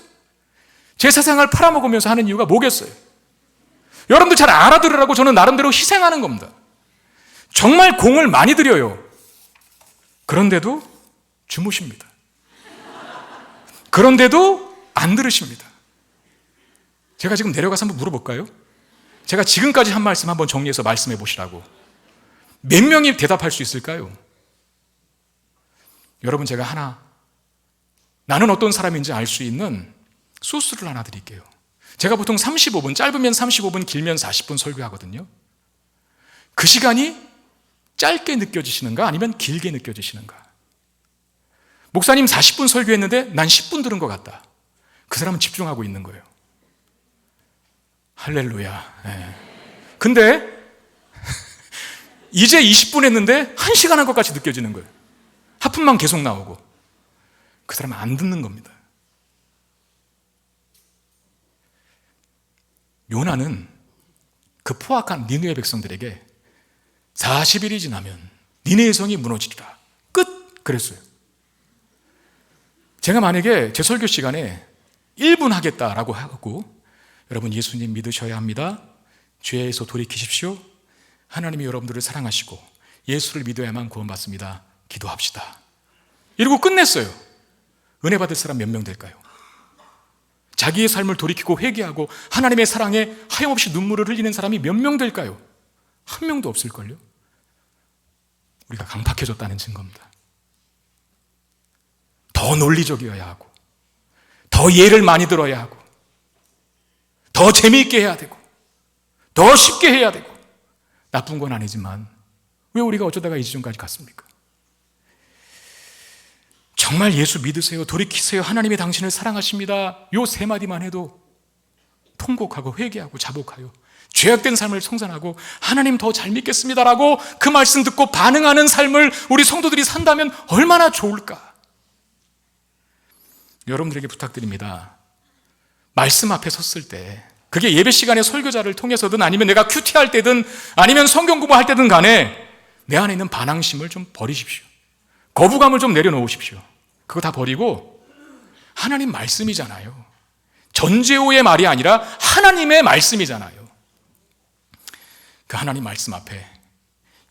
제 세상을 팔아먹으면서 하는 이유가 뭐겠어요? 여러분들 잘 알아들으라고 저는 나름대로 희생하는 겁니다. 정말 공을 많이 들여요. 그런데도 주무십니다. 그런데도 안 들으십니다. 제가 지금 내려가서 한번 물어볼까요? 제가 지금까지 한 말씀 한번 정리해서 말씀해 보시라고. 몇 명이 대답할 수 있을까요? 여러분, 제가 나는 어떤 사람인지 알 수 있는 소스를 하나 드릴게요. 제가 보통 35분, 짧으면 35분, 길면 40분 설교하거든요. 그 시간이 짧게 느껴지시는가 아니면 길게 느껴지시는가? 목사님 40분 설교했는데 난 10분 들은 것 같다. 그 사람은 집중하고 있는 거예요. 할렐루야. 네. 근데 이제 20분 했는데 1시간 한 것 같이 느껴지는 거예요. 하품만 계속 나오고. 그 사람은 안 듣는 겁니다. 요나는 그 포악한 니느웨 백성들에게 40일이 지나면 니느웨 성이 무너지리라. 끝! 그랬어요. 제가 만약에 제 설교 시간에 1분 하겠다라고 하고, 여러분 예수님 믿으셔야 합니다. 죄에서 돌이키십시오. 하나님이 여러분들을 사랑하시고 예수를 믿어야만 구원받습니다. 기도합시다. 이러고 끝냈어요. 은혜 받을 사람 몇 명 될까요? 자기의 삶을 돌이키고 회개하고 하나님의 사랑에 하염없이 눈물을 흘리는 사람이 몇 명 될까요? 한 명도 없을걸요? 우리가 강팍해졌다는 증거입니다. 더 논리적이어야 하고, 더 예를 많이 들어야 하고, 더 재미있게 해야 되고, 더 쉽게 해야 되고. 나쁜 건 아니지만 왜 우리가 어쩌다가 이 지점까지 갔습니까? 정말 예수 믿으세요. 돌이키세요. 하나님이 당신을 사랑하십니다. 요 세 마디만 해도 통곡하고 회개하고 자복하여 죄악된 삶을 청산하고 하나님 더 잘 믿겠습니다라고 그 말씀 듣고 반응하는 삶을 우리 성도들이 산다면 얼마나 좋을까? 여러분들에게 부탁드립니다. 말씀 앞에 섰을 때, 그게 예배 시간에 설교자를 통해서든 아니면 내가 큐티할 때든 아니면 성경 공부할 때든 간에 내 안에 있는 반항심을 좀 버리십시오. 거부감을 좀 내려놓으십시오. 그거 다 버리고 하나님 말씀이잖아요. 전재호의 말이 아니라 하나님의 말씀이잖아요. 그 하나님 말씀 앞에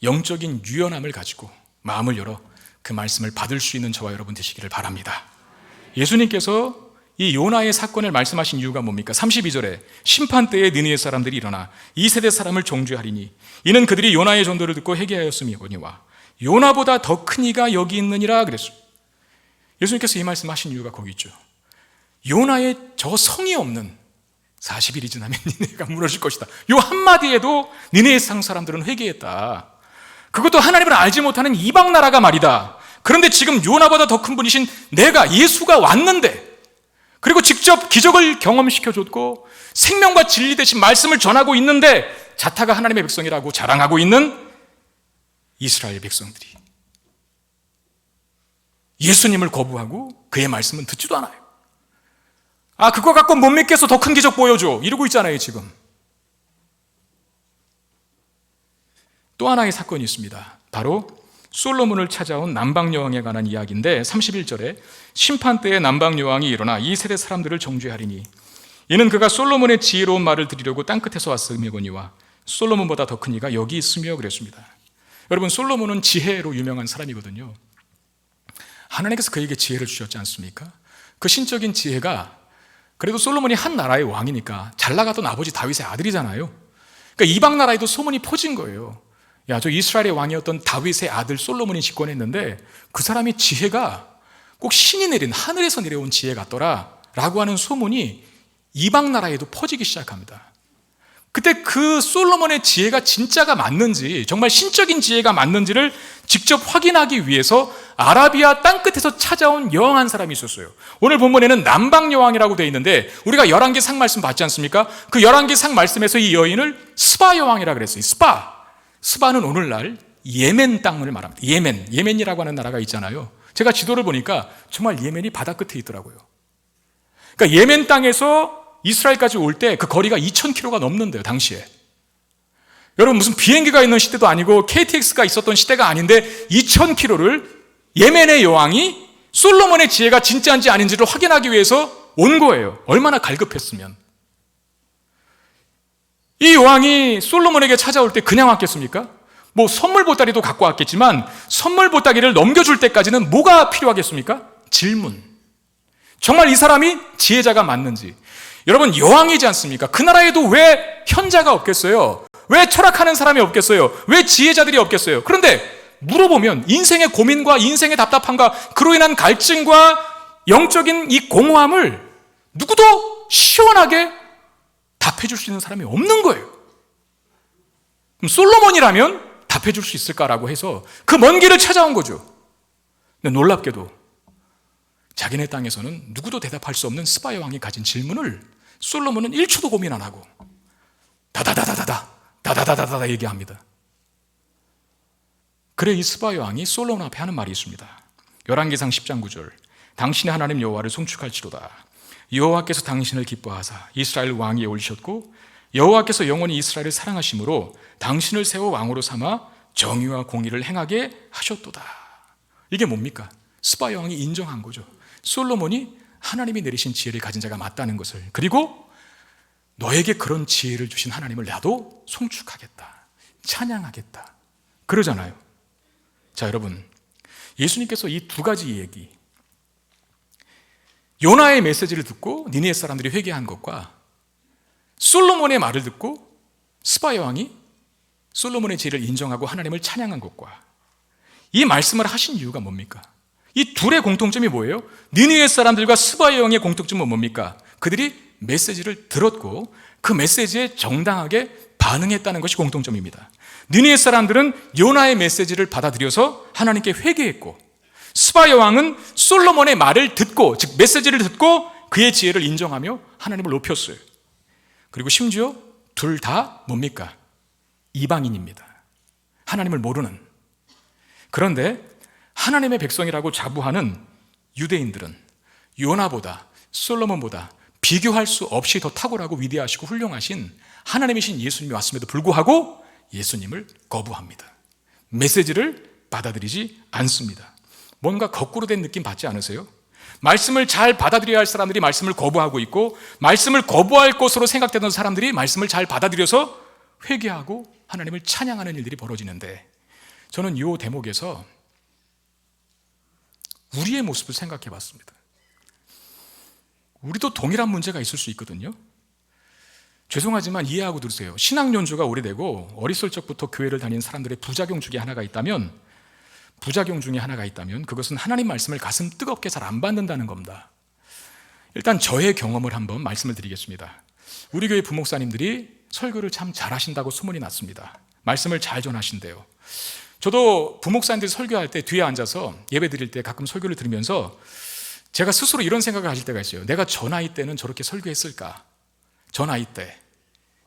영적인 유연함을 가지고 마음을 열어 그 말씀을 받을 수 있는 저와 여러분 되시기를 바랍니다. 예수님께서 이 요나의 사건을 말씀하신 이유가 뭡니까? 32절에 심판 때에 느느웨 사람들이 일어나 이 세대 사람을 정죄하리니 이는 그들이 요나의 전도를 듣고 회개하였음이거니와 요나보다 더 큰 이가 여기 있느니라 그랬어요. 예수님께서 이 말씀하신 이유가 거기 있죠. 요나의 저 성이 없는 40일이 지나면 니네가 무너질 것이다. 요 한마디에도 니네의 상 사람들은 회개했다. 그것도 하나님을 알지 못하는 이방 나라가 말이다. 그런데 지금 요나보다 더 큰 분이신 내가, 예수가 왔는데, 그리고 직접 기적을 경험시켜줬고 생명과 진리 대신 말씀을 전하고 있는데 자타가 하나님의 백성이라고 자랑하고 있는 이스라엘 백성들이 예수님을 거부하고 그의 말씀은 듣지도 않아요. 그거 갖고 못 믿겠어, 더 큰 기적 보여줘, 이러고 있잖아요. 지금 또 하나의 사건이 있습니다. 바로 솔로몬을 찾아온 남방여왕에 관한 이야기인데 31절에 심판 때에 남방여왕이 일어나 이 세대 사람들을 정죄하리니 이는 그가 솔로몬의 지혜로운 말을 들으려고 땅끝에서 왔음이거니와 솔로몬보다 더 큰 이가 여기 있으며 그랬습니다. 여러분, 솔로몬은 지혜로 유명한 사람이거든요. 하나님께서 그에게 지혜를 주셨지 않습니까? 그 신적인 지혜가, 그래도 솔로몬이 한 나라의 왕이니까 잘 나가던 아버지 다윗의 아들이잖아요. 그러니까 이방 나라에도 소문이 퍼진 거예요. 야, 저 이스라엘의 왕이었던 다윗의 아들 솔로몬이 집권했는데 그 사람이 지혜가 꼭 신이 내린, 하늘에서 내려온 지혜 같더라 라고 하는 소문이 이방 나라에도 퍼지기 시작합니다. 그때 그 솔로몬의 지혜가 진짜가 맞는지, 정말 신적인 지혜가 맞는지를 직접 확인하기 위해서 아라비아 땅끝에서 찾아온 여왕 한 사람이 있었어요. 오늘 본문에는 남방여왕이라고 되어 있는데 우리가 열왕기 상 말씀 봤지 않습니까? 그 열왕기 상 말씀에서 이 여인을 스바 여왕이라고 그랬어요. 스바는 오늘날 예멘 땅을 말합니다. 예멘이라고 하는 나라가 있잖아요. 제가 지도를 보니까 정말 예멘이 바다 끝에 있더라고요. 그러니까 예멘 땅에서 이스라엘까지 올 때 그 거리가 2000km가 넘는데요, 당시에. 여러분, 무슨 비행기가 있는 시대도 아니고 KTX가 있었던 시대가 아닌데 2000km를 예멘의 여왕이 솔로몬의 지혜가 진짜인지 아닌지를 확인하기 위해서 온 거예요. 얼마나 갈급했으면. 이 왕이 솔로몬에게 찾아올 때 그냥 왔겠습니까? 뭐 선물 보따리도 갖고 왔겠지만 선물 보따리를 넘겨줄 때까지는 뭐가 필요하겠습니까? 질문. 정말 이 사람이 지혜자가 맞는지. 여러분, 여왕이지 않습니까? 그 나라에도 왜 현자가 없겠어요? 왜 철학하는 사람이 없겠어요? 왜 지혜자들이 없겠어요? 그런데 물어보면 인생의 고민과 인생의 답답함과 그로 인한 갈증과 영적인 이 공허함을 누구도 시원하게 답해줄 수 있는 사람이 없는 거예요. 그럼 솔로몬이라면 답해줄 수 있을까라고 해서 그 먼 길을 찾아온 거죠. 근데 놀랍게도 자기네 땅에서는 누구도 대답할 수 없는 스바야 왕이 가진 질문을 솔로몬은 1초도 고민 안 하고 다다다다다 얘기합니다. 그래 이 스바야 왕이 솔로몬 앞에 하는 말이 있습니다. 열왕기상 10장 9절. 당신의 하나님 여호와를 송축할지로다. 여호와께서 당신을 기뻐하사 이스라엘 왕위에 올리셨고 여호와께서 영원히 이스라엘을 사랑하심으로 당신을 세워 왕으로 삼아 정의와 공의를 행하게 하셨도다. 이게 뭡니까? 스바야 왕이 인정한 거죠. 솔로몬이 하나님이 내리신 지혜를 가진 자가 맞다는 것을. 그리고 너에게 그런 지혜를 주신 하나님을 나도 송축하겠다, 찬양하겠다 그러잖아요. 자, 여러분, 예수님께서 이 두 가지 얘기, 요나의 메시지를 듣고 니느웨 사람들이 회개한 것과 솔로몬의 말을 듣고 스바야 왕이 솔로몬의 지혜를 인정하고 하나님을 찬양한 것과 이 말씀을 하신 이유가 뭡니까? 이 둘의 공통점이 뭐예요? 니느웨 사람들과 스바야 왕의 공통점은 뭡니까? 그들이 메시지를 들었고 그 메시지에 정당하게 반응했다는 것이 공통점입니다. 니느웨 사람들은 요나의 메시지를 받아들여서 하나님께 회개했고 스바야 왕은 솔로몬의 말을 듣고, 즉 메시지를 듣고 그의 지혜를 인정하며 하나님을 높였어요. 그리고 심지어 둘 다 뭡니까? 이방인입니다. 하나님을 모르는. 그런데 하나님의 백성이라고 자부하는 유대인들은 요나보다 솔로몬보다 비교할 수 없이 더 탁월하고 위대하시고 훌륭하신 하나님이신 예수님이 왔음에도 불구하고 예수님을 거부합니다. 메시지를 받아들이지 않습니다. 뭔가 거꾸로 된 느낌 받지 않으세요? 말씀을 잘 받아들여야 할 사람들이 말씀을 거부하고 있고 말씀을 거부할 것으로 생각되던 사람들이 말씀을 잘 받아들여서 회개하고 하나님을 찬양하는 일들이 벌어지는데, 저는 이 대목에서 우리의 모습을 생각해 봤습니다. 우리도 동일한 문제가 있을 수 있거든요. 죄송하지만 이해하고 들으세요. 신앙 연주가 오래되고 어렸을 적부터 교회를 다니는 사람들의 부작용 중에 하나가 있다면 그것은 하나님 말씀을 가슴 뜨겁게 잘 안 받는다는 겁니다. 일단 저의 경험을 한번 말씀을 드리겠습니다. 우리 교회 부목사님들이 설교를 참 잘하신다고 소문이 났습니다. 말씀을 잘 전하신대요. 저도 부목사님들이 설교할 때 뒤에 앉아서 예배 드릴 때 가끔 설교를 들으면서 제가 스스로 이런 생각을 하실 때가 있어요. 내가 저 나이 때는 저렇게 설교했을까? 저 나이 때,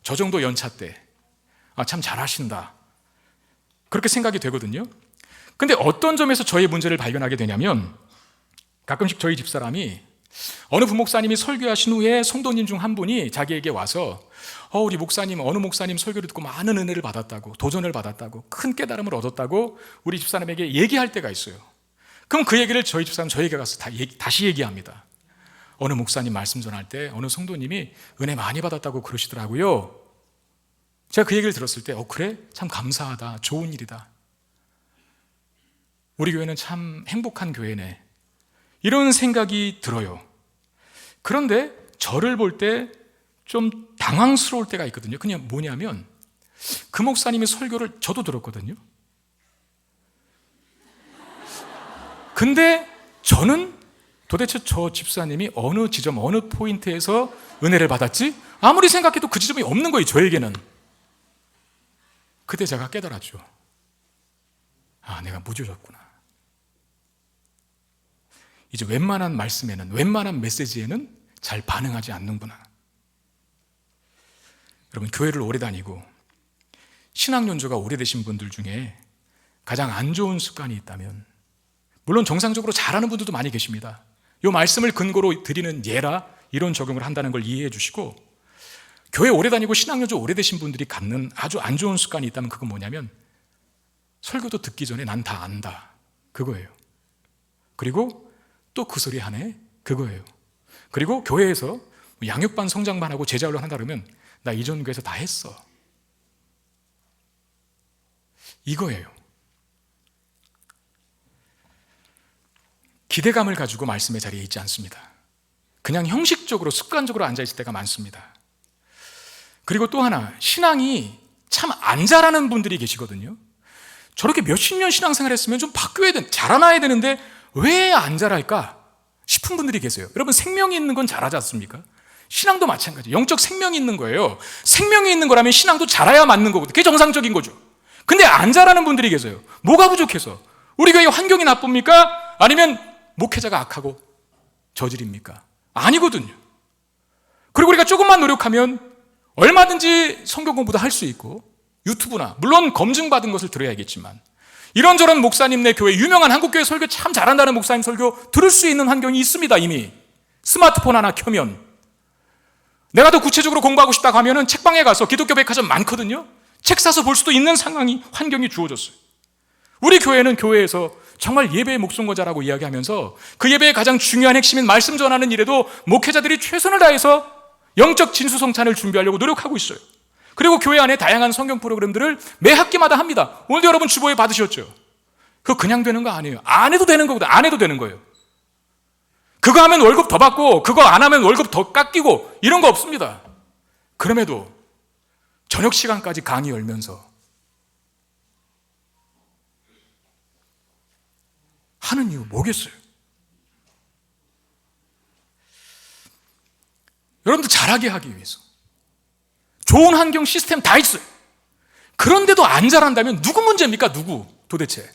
저 정도 연차 때, 참 잘하신다, 그렇게 생각이 되거든요. 근데 어떤 점에서 저의 문제를 발견하게 되냐면, 가끔씩 저희 집사람이 어느 부목사님이 설교하신 후에 성도님 중 한 분이 자기에게 와서 우리 목사님, 어느 목사님 설교를 듣고 많은 은혜를 받았다고, 도전을 받았다고, 큰 깨달음을 얻었다고 우리 집사람에게 얘기할 때가 있어요. 그럼 그 얘기를 저희 집사람 저에게 가서 다시 얘기합니다. 어느 목사님 말씀 전할 때 어느 성도님이 은혜 많이 받았다고 그러시더라고요. 제가 그 얘기를 들었을 때 그래? 참 감사하다, 좋은 일이다, 우리 교회는 참 행복한 교회네, 이런 생각이 들어요. 그런데 저를 볼 때 좀 당황스러울 때가 있거든요. 그냥 뭐냐면 그 목사님의 설교를 저도 들었거든요. 근데 저는 도대체 저 집사님이 어느 지점, 어느 포인트에서 은혜를 받았지? 아무리 생각해도 그 지점이 없는 거예요, 저에게는. 그때 제가 깨달았죠. 내가 무죄졌구나. 이제 웬만한 말씀에는, 웬만한 메시지에는 잘 반응하지 않는구나. 여러분, 교회를 오래 다니고 신앙 연조가 오래되신 분들 중에 가장 안 좋은 습관이 있다면, 물론 정상적으로 잘하는 분들도 많이 계십니다. 이 말씀을 근거로 드리는 예라 이런 적용을 한다는 걸 이해해 주시고, 교회 오래 다니고 신앙 연조 오래되신 분들이 갖는 아주 안 좋은 습관이 있다면 그건 뭐냐면 설교도 듣기 전에 난 다 안다, 그거예요. 그리고 또 그 소리 하네? 그거예요. 그리고 교회에서 양육반 성장만 하고 제자훈련 한다 그러면 나 이전 교회에서 다 했어. 이거예요. 기대감을 가지고 말씀의 자리에 있지 않습니다. 그냥 형식적으로 습관적으로 앉아있을 때가 많습니다. 그리고 또 하나, 신앙이 참 안 자라는 분들이 계시거든요. 저렇게 몇십 년 신앙생활 했으면 좀 바뀌어야 자라나야 되는데 왜 안 자랄까 싶은 분들이 계세요. 여러분, 생명이 있는 건 자라지 않습니까? 신앙도 마찬가지. 영적 생명이 있는 거예요. 생명이 있는 거라면 신앙도 자라야 맞는 거거든요. 그게 정상적인 거죠. 근데 안 자라는 분들이 계세요. 뭐가 부족해서? 우리 교회 환경이 나쁩니까? 아니면 목회자가 악하고 저질입니까? 아니거든요. 그리고 우리가 조금만 노력하면 얼마든지 성경 공부도 할 수 있고 유튜브나, 물론 검증받은 것을 들어야겠지만, 이런저런 목사님네 교회, 유명한 한국교회 설교 참 잘한다는 목사님 설교 들을 수 있는 환경이 있습니다. 이미 스마트폰 하나 켜면. 내가 더 구체적으로 공부하고 싶다고 하면은 책방에 가서, 기독교 백화점 많거든요. 책 사서 볼 수도 있는 상황이, 환경이 주어졌어요. 우리 교회는 교회에서 정말 예배의 목숨 거자라고 이야기하면서 그 예배의 가장 중요한 핵심인 말씀 전하는 일에도 목회자들이 최선을 다해서 영적 진수성찬을 준비하려고 노력하고 있어요. 그리고 교회 안에 다양한 성경 프로그램들을 매 학기마다 합니다. 오늘도 여러분 주보에 받으셨죠? 그거 그냥 되는 거 아니에요. 안 해도 되는 거거든. 안 해도 되는 거예요. 그거 하면 월급 더 받고 그거 안 하면 월급 더 깎이고 이런 거 없습니다. 그럼에도 저녁 시간까지 강의 열면서 하는 이유 뭐겠어요? 여러분들 잘하게 하기 위해서 좋은 환경 시스템 다 있어요. 그런데도 안 잘한다면 누구 문제입니까? 누구 도대체?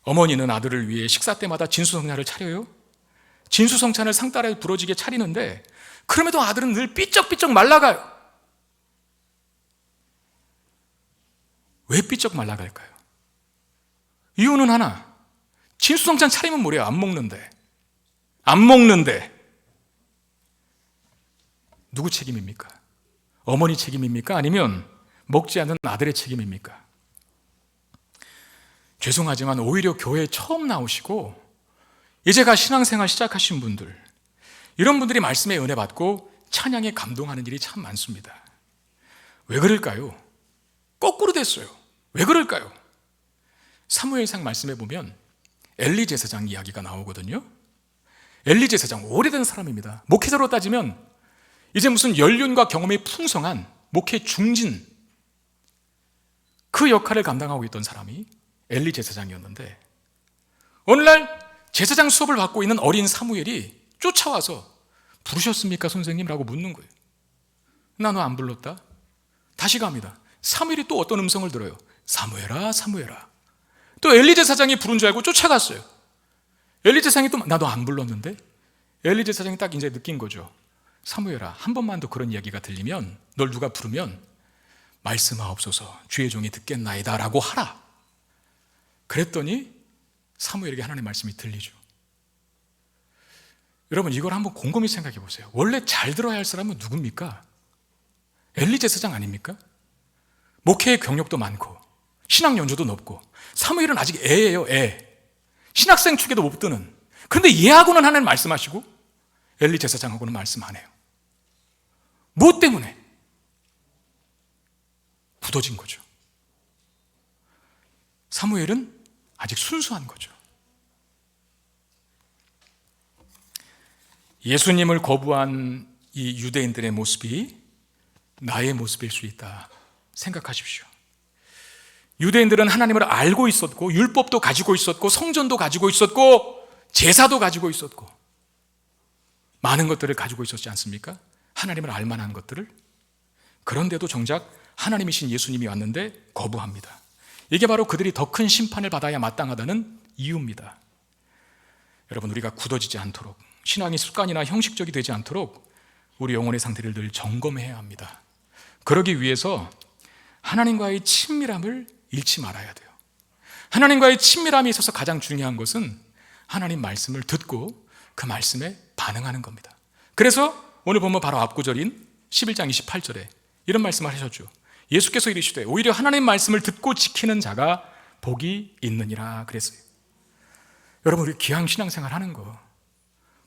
어머니는 아들을 위해 식사 때마다 진수성찬을 차려요. 진수성찬을 상따라에 부러지게 차리는데 그럼에도 아들은 늘 삐쩍삐쩍 말라가요. 왜 삐쩍 말라갈까요? 이유는 하나, 진수성찬 차리면 뭐래요? 안 먹는데 누구 책임입니까? 어머니 책임입니까? 아니면 먹지 않는 아들의 책임입니까? 죄송하지만 오히려 교회에 처음 나오시고 이제가 신앙생활 시작하신 분들, 이런 분들이 말씀의 은혜 받고 찬양에 감동하는 일이 참 많습니다. 왜 그럴까요? 거꾸로 됐어요. 왜 그럴까요? 사무엘상 말씀에 보면 엘리 제사장 이야기가 나오거든요. 엘리 제사장 오래된 사람입니다. 목회자로 따지면 이제 무슨 연륜과 경험이 풍성한 목회 중진, 그 역할을 감당하고 있던 사람이 엘리 제사장이었는데 오늘날 제사장 수업을 받고 있는 어린 사무엘이 쫓아와서 부르셨습니까 선생님? 라고 묻는 거예요. 나 너 안 불렀다? 다시 갑니다. 사무엘이 또 어떤 음성을 들어요. 사무엘아 사무엘아. 또 엘리 제사장이 부른 줄 알고 쫓아갔어요. 엘리 제사장이 또 나 너 안 불렀는데? 엘리 제사장이 딱 이제 느낀 거죠. 사무엘아, 한 번만 더 그런 이야기가 들리면, 널 누가 부르면 말씀하옵소서 주의 종이 듣겠나이다 라고 하라. 그랬더니 사무엘에게 하나님의 말씀이 들리죠. 여러분, 이걸 한번 곰곰이 생각해 보세요. 원래 잘 들어야 할 사람은 누굽니까? 엘리 제사장 아닙니까? 목회의 경력도 많고 신학 연조도 높고, 사무엘은 아직 애예요. 애. 신학생 축에도 못 드는. 그런데 얘하고는 하나님 말씀하시고 엘리 제사장하고는 말씀 안 해요. 뭐 때문에? 굳어진 거죠. 사무엘은 아직 순수한 거죠. 예수님을 거부한 이 유대인들의 모습이 나의 모습일 수 있다 생각하십시오. 유대인들은 하나님을 알고 있었고 율법도 가지고 있었고 성전도 가지고 있었고 제사도 가지고 있었고 많은 것들을 가지고 있었지 않습니까? 하나님을 알만한 것들을. 그런데도 정작 하나님이신 예수님이 왔는데 거부합니다. 이게 바로 그들이 더 큰 심판을 받아야 마땅하다는 이유입니다. 여러분, 우리가 굳어지지 않도록, 신앙이 습관이나 형식적이 되지 않도록 우리 영혼의 상태를 늘 점검해야 합니다. 그러기 위해서 하나님과의 친밀함을 잃지 말아야 돼요. 하나님과의 친밀함에 있어서 가장 중요한 것은 하나님 말씀을 듣고 그 말씀에 반응하는 겁니다. 그래서 오늘 보면 바로 앞구절인 11장 28절에 이런 말씀을 하셨죠. 예수께서 이르시되 오히려 하나님 말씀을 듣고 지키는 자가 복이 있느니라 그랬어요. 여러분, 우리 귀한 신앙생활 하는 거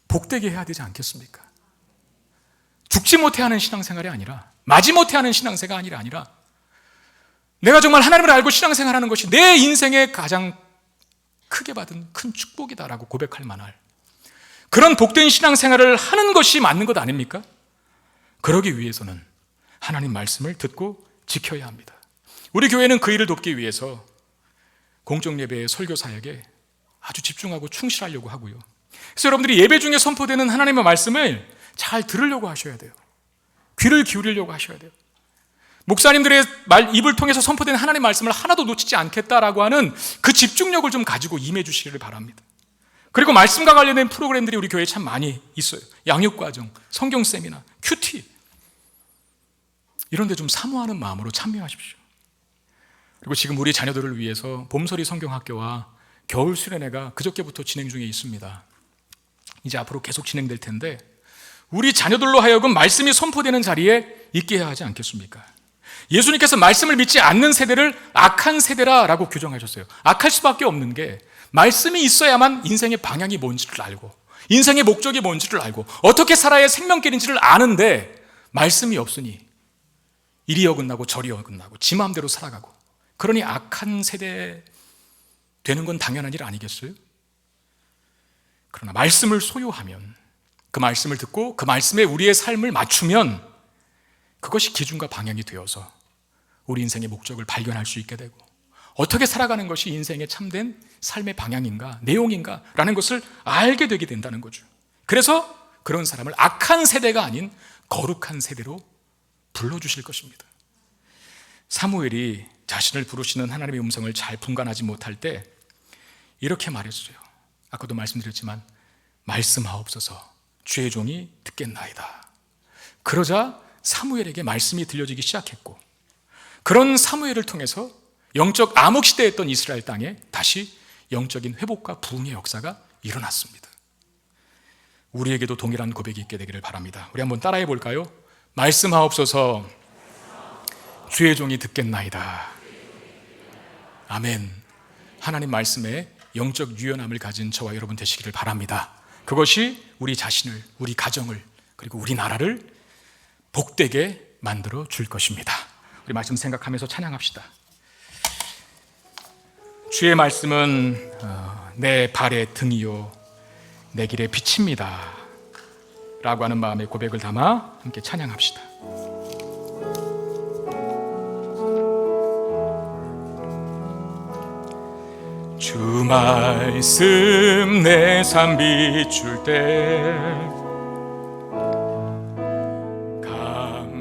복되게 해야 되지 않겠습니까? 죽지 못해 하는 신앙생활이 아니라, 마지못해 하는 신앙생활이 아니라, 내가 정말 하나님을 알고 신앙생활하는 것이 내 인생에 가장 크게 받은 큰 축복이다라고 고백할 만할 그런 복된 신앙생활을 하는 것이 맞는 것 아닙니까? 그러기 위해서는 하나님 말씀을 듣고 지켜야 합니다. 우리 교회는 그 일을 돕기 위해서 공정예배의 설교사역에 아주 집중하고 충실하려고 하고요. 그래서 여러분들이 예배 중에 선포되는 하나님의 말씀을 잘 들으려고 하셔야 돼요. 귀를 기울이려고 하셔야 돼요. 목사님들의 입을 통해서 선포된 하나님의 말씀을 하나도 놓치지 않겠다라고 하는 그 집중력을 좀 가지고 임해 주시기를 바랍니다. 그리고 말씀과 관련된 프로그램들이 우리 교회에 참 많이 있어요. 양육과정, 성경 세미나, 큐티, 이런 데 좀 사모하는 마음으로 참여하십시오. 그리고 지금 우리 자녀들을 위해서 봄설이 성경학교와 겨울 수련회가 그저께부터 진행 중에 있습니다. 이제 앞으로 계속 진행될 텐데, 우리 자녀들로 하여금 말씀이 선포되는 자리에 있게 해야 하지 않겠습니까? 예수님께서 말씀을 믿지 않는 세대를 악한 세대라고 규정하셨어요. 악할 수밖에 없는 게, 말씀이 있어야만 인생의 방향이 뭔지를 알고, 인생의 목적이 뭔지를 알고, 어떻게 살아야 생명길인지를 아는데, 말씀이 없으니 이리 어긋나고 저리 어긋나고 지 마음대로 살아가고, 그러니 악한 세대 되는 건 당연한 일 아니겠어요? 그러나 말씀을 소유하면, 그 말씀을 듣고 그 말씀에 우리의 삶을 맞추면, 그것이 기준과 방향이 되어서 우리 인생의 목적을 발견할 수 있게 되고, 어떻게 살아가는 것이 인생의 참된 삶의 방향인가, 내용인가 라는 것을 알게 되게 된다는 거죠. 그래서 그런 사람을 악한 세대가 아닌 거룩한 세대로 불러주실 것입니다. 사무엘이 자신을 부르시는 하나님의 음성을 잘 분간하지 못할 때 이렇게 말했어요. 아까도 말씀드렸지만, 말씀하옵소서, 주의 종이 듣겠나이다. 그러자 사무엘에게 말씀이 들려지기 시작했고, 그런 사무엘을 통해서 영적 암흑시대였던 이스라엘 땅에 다시 영적인 회복과 부흥의 역사가 일어났습니다. 우리에게도 동일한 고백이 있게 되기를 바랍니다. 우리 한번 따라해 볼까요? 말씀하옵소서, 주의 종이 듣겠나이다. 아멘. 하나님 말씀에 영적 유연함을 가진 저와 여러분 되시기를 바랍니다. 그것이 우리 자신을, 우리 가정을, 그리고 우리나라를 복되게 만들어 줄 것입니다. 우리 말씀 생각하면서 찬양합시다. 주의 말씀은 내 발의 등이요 내 길의 빛입니다 라고 하는 마음의 고백을 담아 함께 찬양합시다. 주 말씀 내 삶 비출 때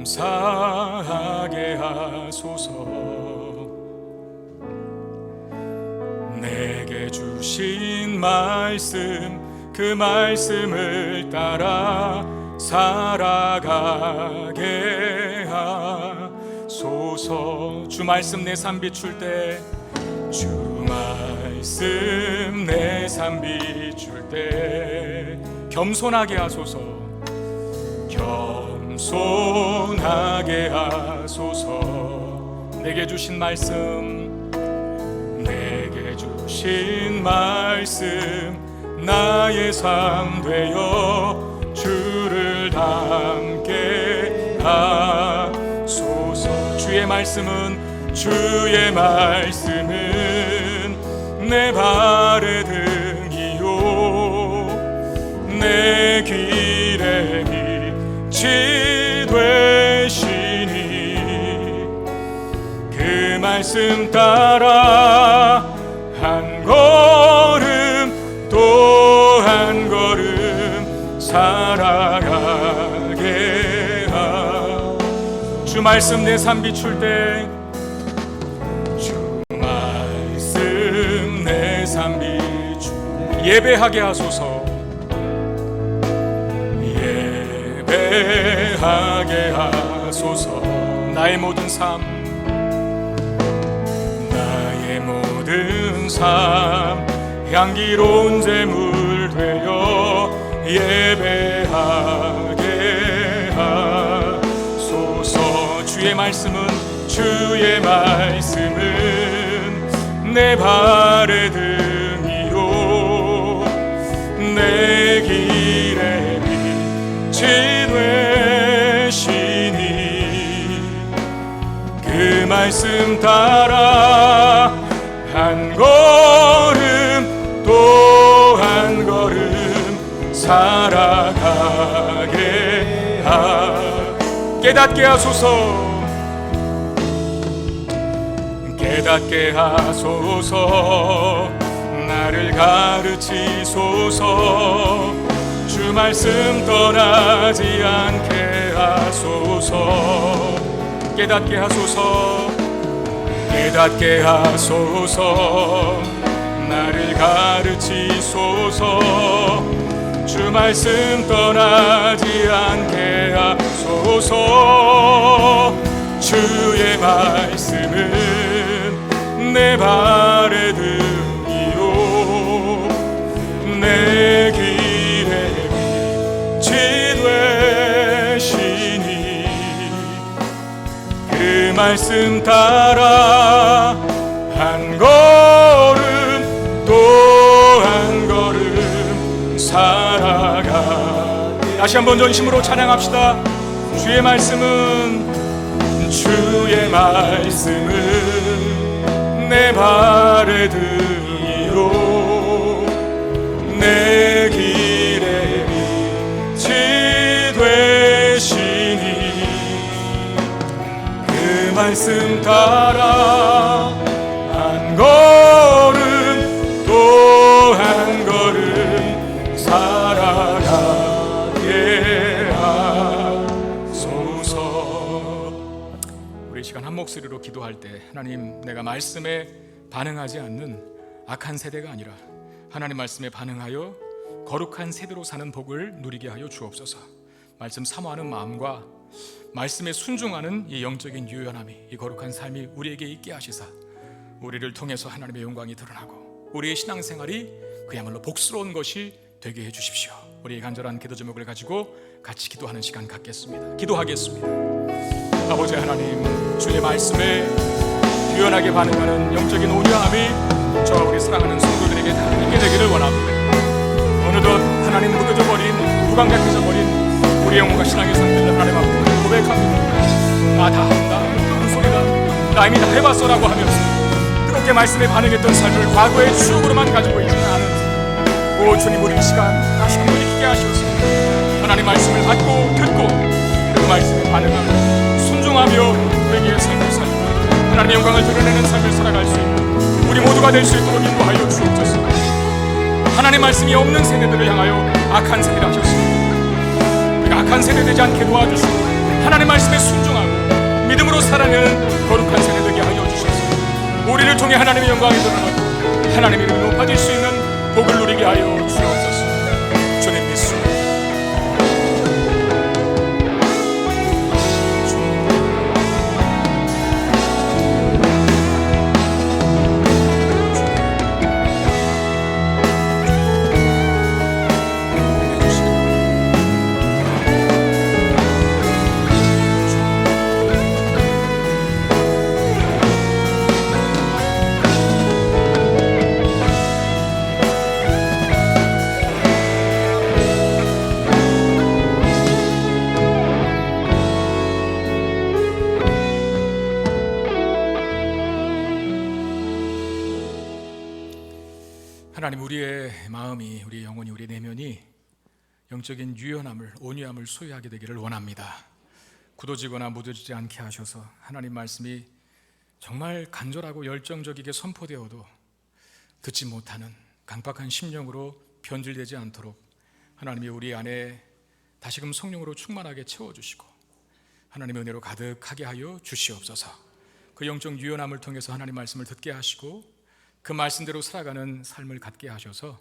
감사하게 하소서. 내게 주신 말씀, 그 말씀을 따라 살아가게 하소서. 주 말씀 내 삶 비출 때, 주 말씀 내 삶 비출 때 겸손하게 하소서. 겸손하게 하소서. 내게 주신 말씀, 내게 주신 말씀 나의 삶 되어 주를 닮게 하소서. 주의 말씀은, 주의 말씀은 내 발의 등이요 내 길의 빛이 되시니, 그 말씀 따라 한 걸음 또 한 걸음 살아가게 주 말씀 내 삶 비출 때, 주 말씀 내 삶 비출 예배하게 하소서. 예배하게 하소서. 나의 모든 삶, 나의 모든 삶 향기로운 제물 되어 예배하게 하소서. 주의 말씀은, 주의 말씀은 내 발의 등이요 내 길에 빛이 되시니 그 말씀 따라 한 걸음 또 한 걸음 살아가게 깨닫게 하소서. 깨닫게 하소서. 나를 가르치소서. 주 말씀 떠나지 않게 하소서. 깨닫게 하소서. 깨닫게 하소서. 나를 가르치소서. 주 말씀 떠나지 않게 하소서. 주의 말씀은 내 발에 등이요 내 길에 빛이 되시니 그 말씀 따라 한 걸음 또 한 걸음 살아가. 다시 한번 전심으로 찬양합시다. 주의 말씀은 내 발에 등이요 내 길에 빛이 되시니 그 말씀 따라 한 걸음 또 한 걸음 살아가게 하소서. 우리 시간 한 목소리로 기도할 때 하나님, 내가 말씀에 반응하지 않는 악한 세대가 아니라 하나님 말씀에 반응하여 거룩한 세대로 사는 복을 누리게 하여 주옵소서. 말씀 사모하는 마음과 말씀에 순종하는 이 영적인 유연함이, 이 거룩한 삶이 우리에게 있게 하시사 우리를 통해서 하나님의 영광이 드러나고 우리의 신앙생활이 그야말로 복스러운 것이 되게 해주십시오. 우리의 간절한 기도 제목을 가지고 같이 기도하는 시간 갖겠습니다. 기도하겠습니다. 아버지 하나님, 주의 말씀에 유연하게 반응하는 영적인 온유함이 저와 우리 사랑하는 성도들에게 다 있게 되기를 원합니다. 어느덧 하나님 무뎌져버린, 무감각해져버린 우리 영혼과 신앙의 상태를 하나님 앞에 고백합니다. 나 다 한다, 무슨 소리다, 나 이미 다 해봤어라고 하면서 뜨겁게 말씀에 반응했던 삶을 과거의 추억으로만 가지고 있지는 않은 오 주님, 우리 이 시간 다시 한번 익히게 하시옵소서. 하나님 말씀을 받고 듣고 그 말씀에 반응하며 순종하며 우리의 삶을 살고 하나님의 영광을 드러내는 삶을 살아갈 수 있는 우리 모두가 될 수 있도록 인도하여 주옵소서. 하나님 말씀이 없는 세대들을 향하여 악한 세대라 하셨습니다. 우리가 악한 세대 되지 않게 도와주시고 하나님 말씀에 순종하고 믿음으로 살아내는 거룩한 세대 되게 하여 주셔서 우리를 통해 하나님의 영광이 드러나고 하나님의 이름이 높아질 수 있는 복을 누리게 하여 주옵소서. 주님 믿습니다. 하나님, 우리의 마음이, 우리의 영혼이, 우리의 내면이 영적인 유연함을, 온유함을 소유하게 되기를 원합니다. 굳어지거나 무뎌지지 않게 하셔서 하나님 말씀이 정말 간절하고 열정적이게 선포되어도 듣지 못하는 강박한 심령으로 변질되지 않도록 하나님이 우리 안에 다시금 성령으로 충만하게 채워주시고 하나님의 은혜로 가득하게 하여 주시옵소서. 그 영적 유연함을 통해서 하나님 말씀을 듣게 하시고 그 말씀대로 살아가는 삶을 갖게 하셔서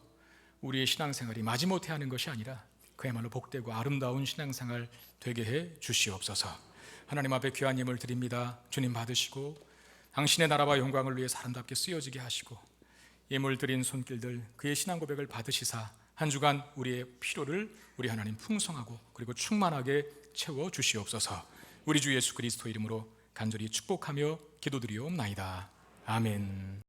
우리의 신앙생활이 마지못해 하는 것이 아니라 그야말로 복되고 아름다운 신앙생활 되게 해 주시옵소서. 하나님 앞에 귀한 예물 드립니다. 주님 받으시고 당신의 나라와 영광을 위해 사람답게 쓰여지게 하시고 예물 드린 손길들 그의 신앙 고백을 받으시사 한 주간 우리의 필요를 우리 하나님 풍성하고 그리고 충만하게 채워 주시옵소서. 우리 주 예수 그리스도 이름으로 간절히 축복하며 기도드리옵나이다. 아멘.